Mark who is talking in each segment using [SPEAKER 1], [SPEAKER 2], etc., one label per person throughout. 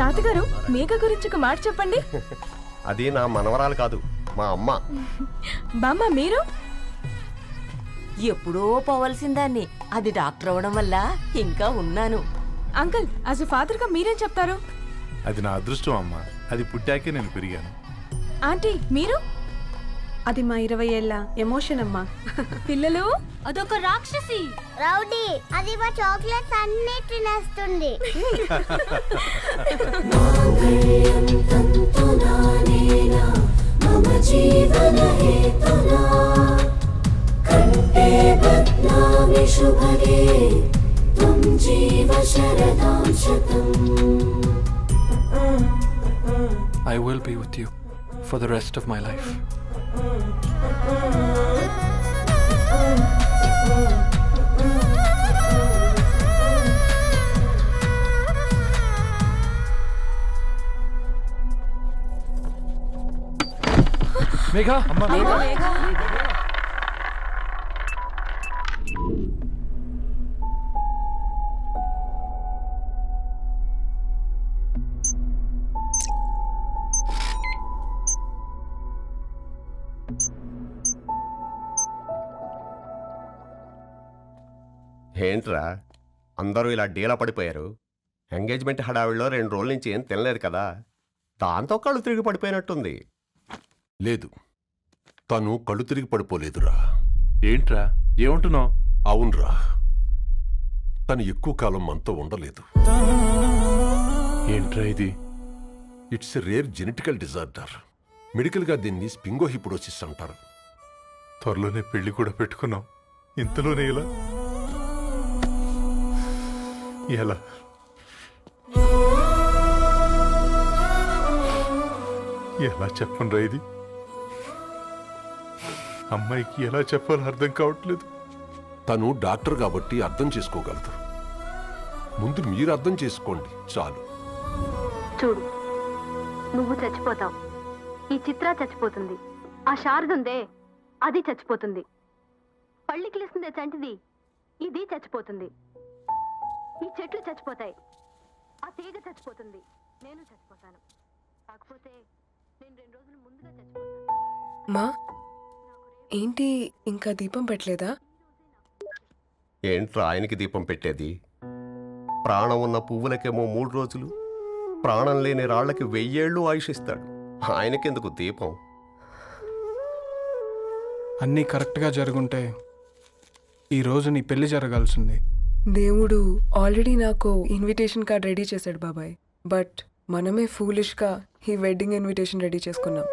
[SPEAKER 1] తాతగారు మేఘ గురించి ఒక మాట చెప్పండి.
[SPEAKER 2] అది నా మనవరాలు కాదు, మా అమ్మ.
[SPEAKER 1] బామ్మ మీరు?
[SPEAKER 3] ఎప్పుడో పోవలసిందాన్ని, అది డాక్టర్ అవడం వల్ల ఇంకా ఉన్నాను.
[SPEAKER 1] అంకుల్, యాజ్ ఎ ఫాదర్ గా మీరేం చెప్తారు?
[SPEAKER 4] అది నా అదృష్టం అమ్మా, అది పుట్టాకే నేను పెరిగాను.
[SPEAKER 1] ఆంటీ మీరు?
[SPEAKER 5] అది మా 20 ఏళ్ల ఎమోషన్ అమ్మా.
[SPEAKER 1] పిల్లలు,
[SPEAKER 6] అదొక రాక్షసి
[SPEAKER 7] రౌడీ, అది మా చాక్లెట్స్ అన్ని తినేస్తుంది.
[SPEAKER 8] I will be with you for the rest of my life. Megha,
[SPEAKER 1] Megha.
[SPEAKER 2] ఏంట్రా అందరూ ఇలా డీలా పడిపోయారు? ఎంగేజ్మెంట్ హడావిడిలో 2 రోజుల నుంచి ఏం తినలేదు కదా, దాంతో కళ్ళు తిరిగి పడిపోయినట్టుంది.
[SPEAKER 9] లేదు, తను కళ్ళు తిరిగి పడిపోలేదురా.
[SPEAKER 4] ఏంట్రా ఏమంటున్నావు?
[SPEAKER 9] అవునరా, తను ఎక్కువ కాలం మనతో ఉండలేదు.
[SPEAKER 4] ఏంట్రా ఇది?
[SPEAKER 9] It's a rare genetical disorder. మెడికల్గా దీన్ని స్పింగోహిపోడోసిస్ అంటారు.
[SPEAKER 4] త్వరలోనే పెళ్లి కూడా పెట్టుకున్నాం, ఇంతలోనే ఇలా ఎలా? ఎలా చెప్పనురా ఇది? అమ్మాయికి ఎలా చెప్పాలో అర్థం కావట్లేదు.
[SPEAKER 9] తను డాక్టర్ కాబట్టి అర్థం చేసుకోగలదు. ముందు మీరు అర్థం చేసుకోండి చాలు.
[SPEAKER 6] చూడు, నువ్వు చచ్చిపోతావు, ఈ చిత్ర చచ్చిపోతుంది, ఆ శారదుందే అది చచ్చిపోతుంది, పళ్ళికిలిస్తుందే చంటిది ఇది చచ్చిపోతుంది, ఈ చెట్లు చచ్చిపోతాయి, ఆ తీగ చచ్చిపోతుంది, నేను చచ్చిపోతాను. కాకపోతే నేను 2 రోజులు ముందుగా చచ్చిపోతాను.
[SPEAKER 5] మా ఏంటి ఇంకా దీపం పెట్టలేదా?
[SPEAKER 2] ఏంట్రా ఆయనకి దీపం పెట్టేది? ప్రాణం ఉన్న పువ్వులకేమో 3 రోజులు, ప్రాణం లేని రాళ్లకి 1000 ఏళ్ళు ఆయుషిస్తాడు. ఆయనకెందుకు దీపం?
[SPEAKER 10] అన్నీ కరెక్ట్గా జరుగుంటే ఈరోజు నీ పెళ్లి జరగాల్సింది.
[SPEAKER 5] దేవుడు ఆల్రెడీ నాకు ఇన్విటేషన్ కార్డ్ రెడీ చేశాడు బాబాయ్. బట్ మనమే ఫూలిష్గా ఈ వెడ్డింగ్ ఇన్విటేషన్ రెడీ చేసుకున్నాం.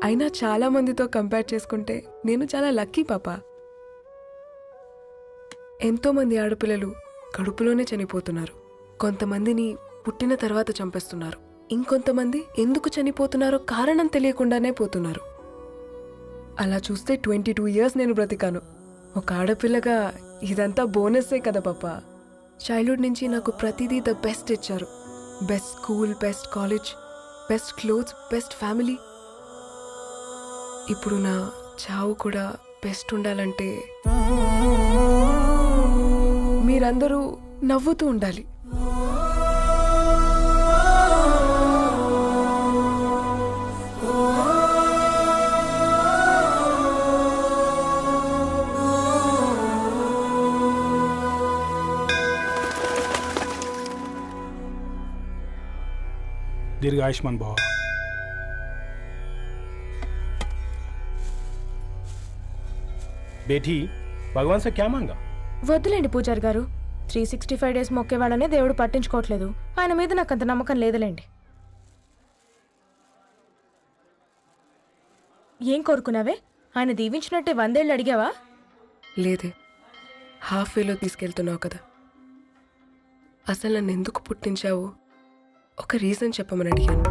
[SPEAKER 5] అయినా చాలా మందితో కంపేర్ చేసుకుంటే నేను చాలా లక్కీ పాపా. ఎంతోమంది ఆడపిల్లలు కడుపులోనే చనిపోతున్నారు, కొంతమందిని పుట్టిన తర్వాత చంపేస్తున్నారు, ఇంకొంతమంది ఎందుకు చనిపోతున్నారో కారణం తెలియకుండానే పోతున్నారు. అలా చూస్తే 22 years నేను బ్రతికాను. ఒక ఆడపిల్లగా ఇదంతా బోనస్సే కదా పాపా. చైల్డ్హుడ్ నుంచి నాకు ప్రతిదీ ద బెస్ట్ ఇచ్చారు. Best school, best college, best clothes, best family. ఇప్పుడు నా చావు కూడా బెస్ట్ ఉండాలంటే మీరందరూ నవ్వుతూ ఉండాలి.
[SPEAKER 10] दीर्घ आयुष्मान भव.
[SPEAKER 11] बेटी, भगवान से क्या मांगा?
[SPEAKER 1] వద్దులేండి పూజారి గారు, 365 days మొక్కేవాళ్ళనే దేవుడు పట్టించుకోవట్లేదు. ఆయన మీద నాకు అంత నమ్మకం లేదులేండి. ఏం కోరుకున్నావే? ఆయన దీవించినట్టే 100 ఏళ్ళు అడిగావా?
[SPEAKER 5] లేదే, హాఫ్ వేలో తీసుకెళ్తున్నావు కదా. అసలు నన్ను ఎందుకు పుట్టించావు ఒక రీజన్ చెప్పమని అడిగాను.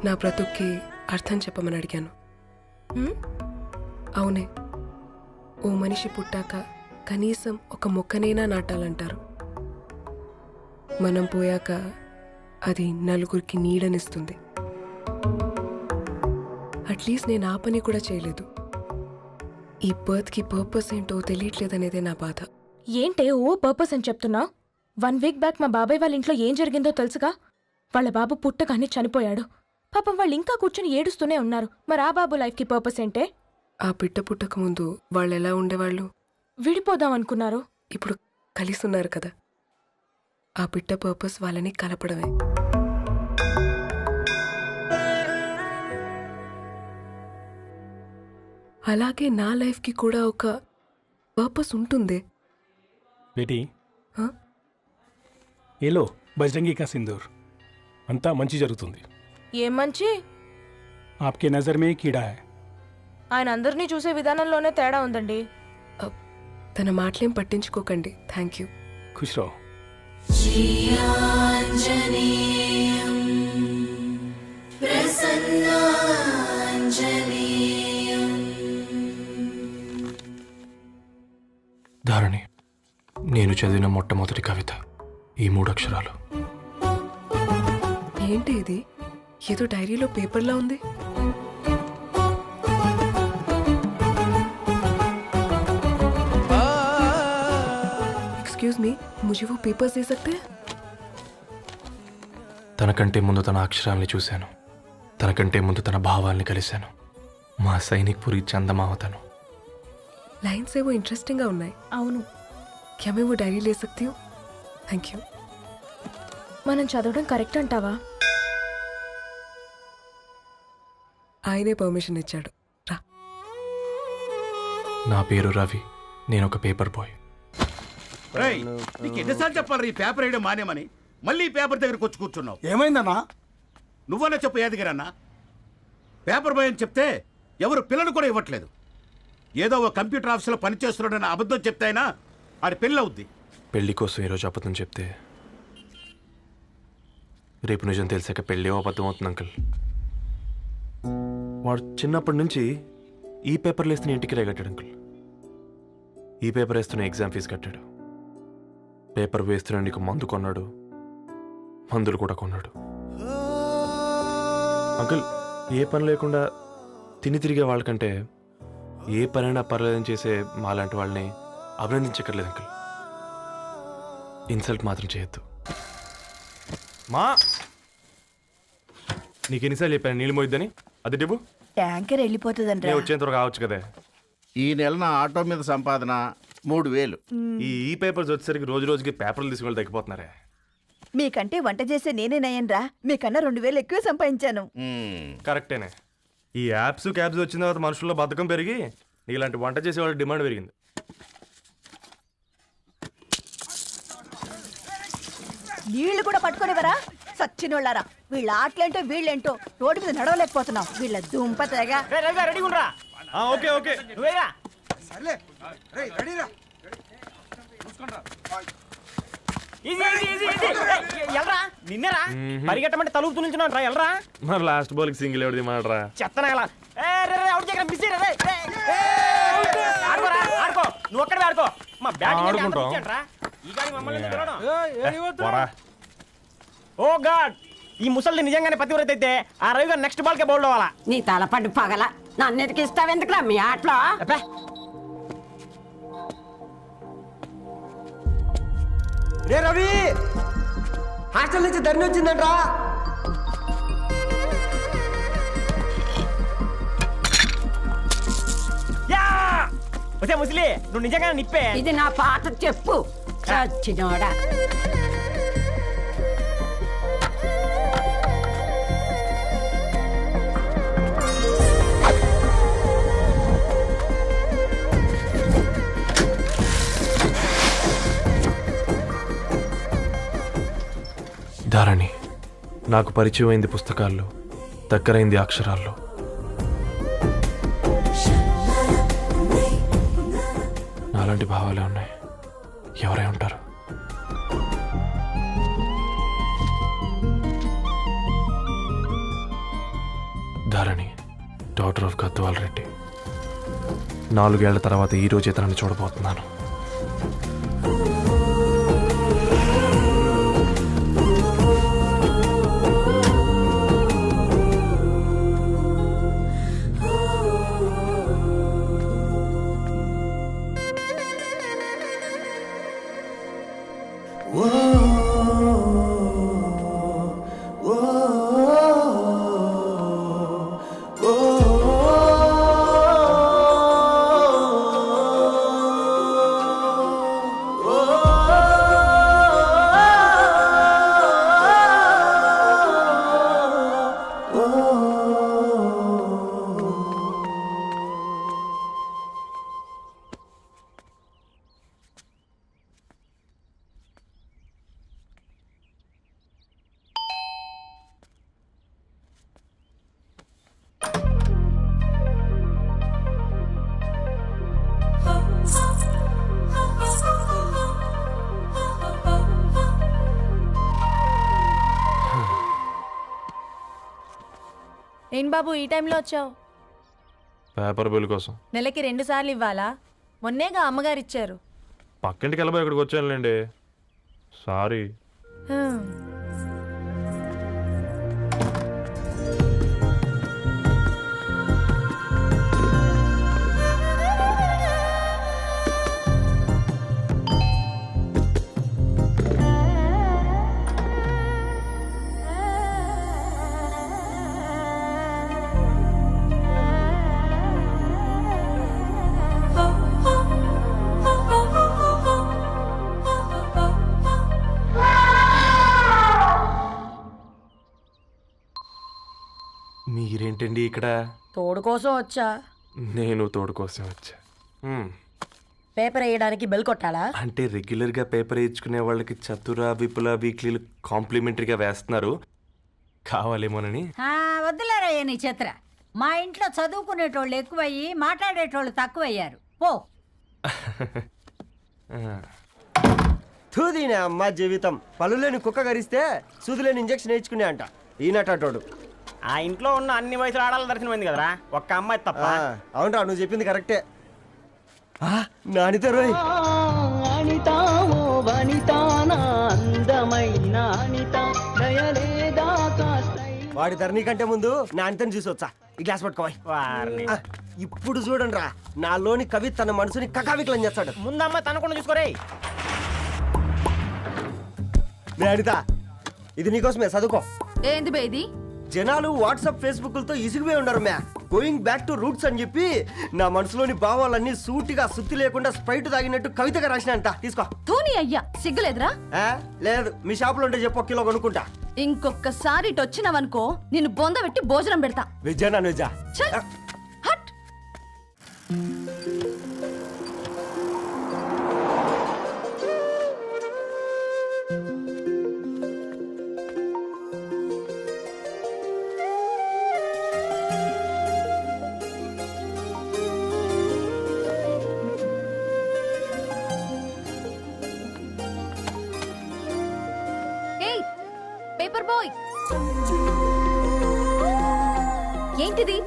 [SPEAKER 5] నా బ్రతుక్కి అర్థం చెప్పమని అడిగాను. అవునే, ఓ మనిషి పుట్టాక కనీసం ఒక మొక్కనైనా నాటాలంటారు. మనం పోయాక అది నలుగురికి నీడనిస్తుంది. అట్లీస్ట్ నేను ఆ పని కూడా చేయలేదు. ఈ బర్త్కి పర్పస్ ఏంటో తెలియట్లేదనేదే నా బాధ.
[SPEAKER 1] ఏంటే ఓ పర్పస్ అని చెప్తున్నా? 1 వీక్ బ్యాక్ మా బాబాయ్ వాళ్ళ ఇంట్లో ఏం జరిగిందో తెలుసుగా? వాళ్ళ బాబు పుట్టగానే చనిపోయాడు. పాపం వాళ్ళు ఇంకా కూర్చొని ఏడుస్తూనే ఉన్నారు. మరి ఆ బాబు లైఫ్కి పర్పస్ ఏంటే?
[SPEAKER 5] ఆ బిడ్డ పుట్టక ముందు వాళ్ళు ఎలా ఉండేవాళ్ళు?
[SPEAKER 1] విడిపోదాం అనుకున్నారు.
[SPEAKER 5] ఇప్పుడు కలిసి ఉన్నారు కదా. ఆ బిడ్డ పర్పస్ వాళ్ళని కలపడమే. అలాగే నా లైఫ్కి కూడా ఒక పర్పస్ ఉంటుంది.
[SPEAKER 11] बेटी
[SPEAKER 5] हाँ?
[SPEAKER 11] ये लो बजरंगी का सिंदूर अंता मंची जరుగుతుంది.
[SPEAKER 1] ఏం మంచి?
[SPEAKER 11] आपके नजर में कीड़ा है.
[SPEAKER 1] ఆయన అందరినీ చూసే విధానంలోనే తేడా ఉందండి.
[SPEAKER 5] తన మాటలేం పట్టించుకోకండి. Thank you.
[SPEAKER 11] खुश रहो.
[SPEAKER 8] ధారణి, నేను చదివిన మొట్టమొదటి కవిత ఈ 3 అక్షరాలు.
[SPEAKER 5] ఏంటి ఇది? ఏదో డైరీలో పేపర్లా ఉంది. एक्सक्यूज मी, मुझे वो पेपर्स दे सकते हैं?
[SPEAKER 8] తనకంటే ముందు తన అక్షరాల్ని చూశాను. తనకంటే ముందు తన భావాల్ని కలిశాను. మా సైనిక్ పురి చందమావతను.
[SPEAKER 5] लाइन्स वो इंटरेस्टिंग గా ఉన్నాయి.
[SPEAKER 1] అవును.
[SPEAKER 5] क्या मैं वो डायरी ले सकती हूँ? Thank you.
[SPEAKER 1] మనం చదవడం కరెక్ట్ అంటావా?
[SPEAKER 5] ఆయనే పర్మిషన్ ఇచ్చాడు. రా.
[SPEAKER 8] నా పేరు రవి. నేను ఒక పేపర్ బాయ్.
[SPEAKER 12] నీకు ఎన్నిసార్లు చెప్పాలి ఈ పేపర్ వేయడం మానేమని? మళ్ళీ ఈ పేపర్ దగ్గరకు వచ్చి కూర్చున్నావు.
[SPEAKER 13] ఏమైందన్నా?
[SPEAKER 12] నువ్వన్నా చెప్పు యాదగిరన్నా. పేపర్ బాయ్ అని చెప్తే ఎవరు పిల్లలు కూడా ఇవ్వట్లేదు. ఏదో ఒక కంప్యూటర్ ఆఫీసులో పనిచేస్తున్నాడని అబద్ధం చెప్తే అయినా ఆడి పెళ్ళి అవుద్ది.
[SPEAKER 8] పెళ్లి కోసం ఈరోజు అబద్ధం చెప్తే రేపు నిజం తెలిసాక పెళ్ళి అబద్ధం అవుతుంది అంకుల్. వాడు చిన్నప్పటి నుంచి ఈ పేపర్లు వేస్తున్న ఇంటికి కట్టాడు అంకుల్. ఈ పేపర్ వేస్తున్న ఎగ్జామ్ ఫీజు కట్టాడు. పేపర్ వేస్తున్న నీకు మందు కొన్నాడు. మందులు కూడా కొన్నాడు. అంకుల్, ఏ పని లేకుండా తిని తిరిగే వాళ్ళకంటే ఏ పనైనా పర్లేదని చేసే మాలాంటి వాళ్ళని అభినందించక్కర్లేదు అంకుల్. ఇన్సల్ట్ మాత్రం చేయొద్దు. మా నీకు ఎన్నిసార్లు చెప్పాను నీళ్ళు మోయిద్దని? అది డిబు
[SPEAKER 14] ట్యాంకర్ వెళ్ళిపోతుందంటే
[SPEAKER 8] వచ్చేంత త్వరగా కావచ్చు కదా.
[SPEAKER 12] ఈ నెల నా ఆటో మీద సంపాదన 3000.
[SPEAKER 8] ఈ పేపర్స్ వచ్చేసరికి రోజు రోజుకి పేపర్లు తీసుకుని తగ్గిపోతున్నారే.
[SPEAKER 14] మీకంటే వంట చేసే నేనే నయ్యనరా. మీకన్నా 2000 ఎక్కువ సంపాదించాను.
[SPEAKER 8] కరెక్టేనే. ఈ యాప్స్ క్యాబ్స్ వచ్చిన తర్వాత మనుషుల్లో బద్ధకం పెరిగి ఇలాంటి వంట చేసే వాళ్ళ డిమాండ్ పెరిగింది.
[SPEAKER 14] నీళ్లు కూడా పట్టుకునేవరా సచ్చినోళ్ళారా. వీళ్ళ ఆటలేంటో వీళ్ళేంటో రోడ్డు మీద నడవలేకపోతున్నాం. వీళ్ళ దుంప తెగ.
[SPEAKER 8] ఓకే ఓకే
[SPEAKER 15] నిన్నరా పరిగెట్టమంటే తలుపుతూ నిల్చున్నాను రా. ఎల్రా
[SPEAKER 8] మరి లాస్ట్ బాల్ కి సింగిల్ ఎవరిది మాట్రా?
[SPEAKER 15] చెత్తనా ఎలా ఆడుకో. నువ్వు ఒక్కడే ఆడుకో. మా బ్యాటింగ్. ఓ గాడ్, ఈ ముసలి నిజంగానే పతివ్రత అయితే ఆ రవి గారు నెక్స్ట్ బాల్ కే బౌల్డ్ అవ్వాలా.
[SPEAKER 3] నీ తలపండు పగల నన్ను ఇస్తావెందుకురా మీ ఆటలో?
[SPEAKER 15] రే రవి, హాస్టల్ నుంచి ధరణి వచ్చిందంట్రా. వచ్చే ముసలి, నువ్వు నిజంగానే నిప్పే.
[SPEAKER 3] ఇది నా పాట చెప్పు చచ్చినోడా.
[SPEAKER 8] ధారణి, నాకు పరిచయం అయింది పుస్తకాల్లో, దగ్గరైంది అక్షరాల్లో. నాలాంటి భావాలే ఉన్నాయి. ఎవరై ఉంటారు? Dharani, daughter of Gadwal Reddy. 4 ఏళ్ల తర్వాత ఈ రోజు ఇతరాన్ని చూడబోతున్నాను.
[SPEAKER 13] ఏం బాబు ఈ టైంలో వచ్చావు?
[SPEAKER 8] పేపర్ బిల్ కోసం.
[SPEAKER 13] నెలకి 2 సార్లు ఇవ్వాలా? మొన్నేగా అమ్మగారు ఇచ్చారు.
[SPEAKER 8] పక్కింటికి వెళ్ళబోయి ఇక్కడికి వచ్చానులేండి. సారీ. మీరేంటండి ఇక్కడ?
[SPEAKER 3] తోడు కోసం వచ్చా.
[SPEAKER 8] నేను తోడు కోసం వచ్చా.
[SPEAKER 3] పేపర్ వేయడానికి బెల్ కొట్టాలా?
[SPEAKER 8] అంటే రెగ్యులర్గా పేపర్ వేయించుకునే వాళ్ళకి చతుర విపుల వీక్లీలు కాంప్లిమెంటరీగా వేస్తున్నారు, కావాలేమోనని.
[SPEAKER 16] వద్దులేరా నీ చిత్ర. మా ఇంట్లో చదువుకునేటోళ్ళు ఎక్కువయ్యి మాట్లాడేటోళ్ళు తక్కువయ్యారు. పో.
[SPEAKER 15] తూదీనే అమ్మ జీవితం. పళ్ళులేని కుక్క గరిస్తే సూదులేని ఇంజక్షన్ వేయించుకునే అంట ఈనటోడు. ఆ ఇంట్లో ఉన్న అన్ని వయసులో ఆడాల దర్శనమైంది కదరా, ఒక్క అమ్మాయి తప్ప. అవునరా, నువ్వు చెప్పింది కరెక్టే. నానిత రోయ్ వాడి ధరణి కంటే ముందు నానితని చూసి వచ్చా. ఈ గ్లాస్ పట్టుకోవాలి. ఇప్పుడు చూడండి రా, నాలోని కవి తన మనసుని కకావికలం చేస్తాడు. ముందమ్మ తనకుండా చూసుకోరే.
[SPEAKER 17] అనిత, ఇది నీకోసమే, చదువుకో.
[SPEAKER 13] ఏంది బేది?
[SPEAKER 17] జనాలు వాట్సాప్ ఫేస్బుక్లతో ఇసిగిపోయి ఉన్నారు మ్యా. గోయింగ్ బ్యాక్ టు రూట్స్ అని చెప్పి నా మనసులోని భావాలన్నీ సూటిగా సుత్తి లేకుండా స్ప్రైట్ తాగినట్టు కవితగా రాసిన అంట. తీసుకో.
[SPEAKER 13] తూని అయ్యా, సిగ్గులేదురా?
[SPEAKER 17] లేదు, మీ షాపులో ఉంటే చెప్పు, 1 కిలో కొనుక్కుంటా.
[SPEAKER 13] ఇంకొకసారి ఇటు వచ్చినావనుకో నిన్ను బొంద పెట్టి భోజనం పెడతా.
[SPEAKER 17] వెజ్జా నాన్ వెజ్జా?
[SPEAKER 13] పేపర్ బాయ్, ఏంటిది?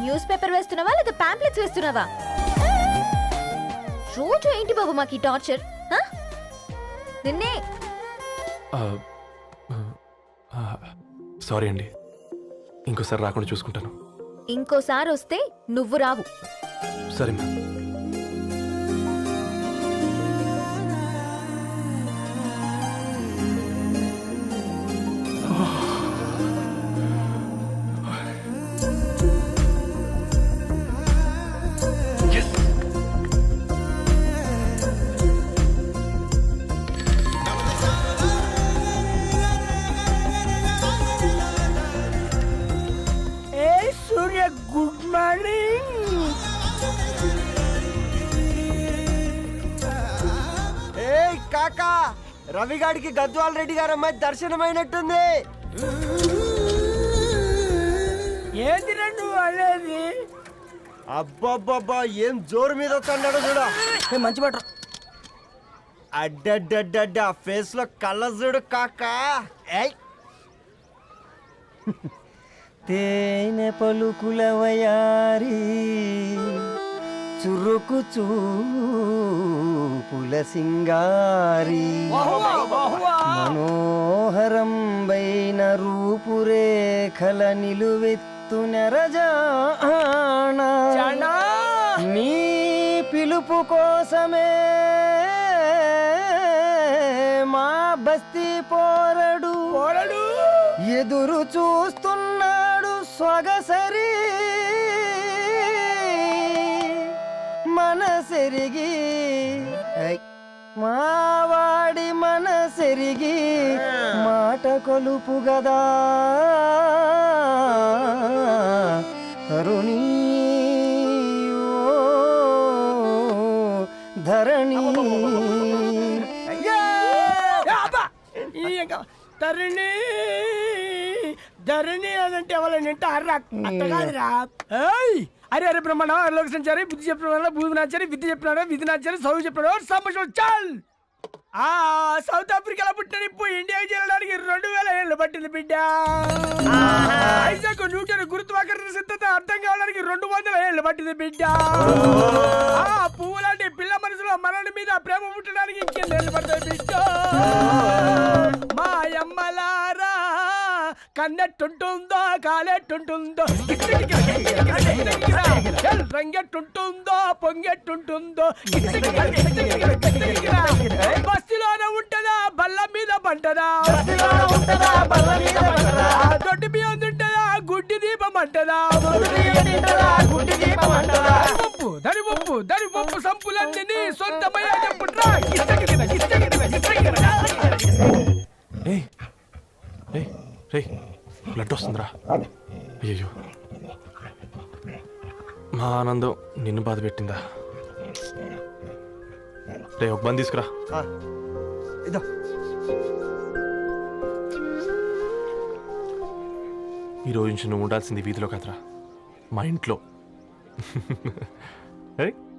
[SPEAKER 13] న్యూస్ పేపర్ వేస్తున్నావా లేదా పాంప్లెట్స్ వేస్తున్నావా? రోజు ఏంటి బాబు మాకు ఈ టార్చర్? నిన్నే.
[SPEAKER 8] సారీ అండి, ఇంకోసారి రాకుండా చూసుకుంటాను.
[SPEAKER 13] ఇంకోసారి వస్తే నువ్వు రావు.
[SPEAKER 8] సరే మ్యామ్.
[SPEAKER 15] Good morning.
[SPEAKER 17] ఏ కాకా, రవిగాడికి గద్వాల్ రెడ్డి గారు అమ్మాయి దర్శనమైనట్టుంది.
[SPEAKER 15] ఏంటి నువ్వు అనేది?
[SPEAKER 17] అబ్బబ్బబ్బా, ఏం జోరు మీద వస్తున్నాడో చూడ.
[SPEAKER 15] మంచి బట్ట.
[SPEAKER 17] అడ్డడ్డడ్డ ఫేస్ లో కళ్ళ చూడు కాకా.
[SPEAKER 15] తేనె పలుకుల వయారి చురుకు చూపుల సింగారి మనోహరం బైన రూపురేఖల నిలువెత్తు నెరజానా నీ పిలుపు కోసమే మా బస్తీ పోరడు ఎదురు చూస్తున్నాడు స్వగసరి. మనసెరిగి మావాడి మనసెరిగి మాట కొలుపు గదా తరుణీ
[SPEAKER 17] ధరణి
[SPEAKER 18] ధరణి ధరణి అదంటే ఎవరైనా అట్టగాదిరా. అరే అరే బ్రహ్మణ లోక సంచారి బుద్ధి చెప్పిన భూమి నాచారి విద్య చెప్పినాడు విధి నాచారి చదువు చెప్పినాడు సంభాషణ చాల్. సౌత్ ఆఫ్రికాలో పుట్టిన ఇప్పుడు ఇండియాకి చేరడానికి 2000 ఏళ్ళు పట్టింది బిడ్డ. ఐజాక్ న్యూటన్ గురుత్వాకర్షణ సిద్ధత అర్థం కావడానికి 200 ఏళ్ళు పట్టింది బిడ్డ. పువ్వు లాంటి పిల్ల మనసులో మనని మీద ప్రేమ పుట్టడానికి ఇంకెళ్ళేళ్ళు పడతాయి బిడ్డ. మా అమ్మలారా కన్నెట్టుంటుందో కాలెట్టుంటుందో రంగెట్టుంటుందో పొంగెట్టుంటుందో బస్తిలోనే ఉంటదా బల్ల మీద పంటదా దొడ్డి బియ్యం తింటదా గుడ్డి దీపం అంటదా దరి పప్పు సంపులన్నీ సొంతమయ్యా చెప్పుట్రా.
[SPEAKER 8] బ్లడ్ వస్తుందిరా. అయ్యో మా ఆనందం నిన్ను బాధ పెట్టిందా? రే ఒక బంద్ తీసుకురా. ఈరోజు నుంచి నువ్వు ఉండాల్సింది వీధిలో కదరా, మా ఇంట్లో.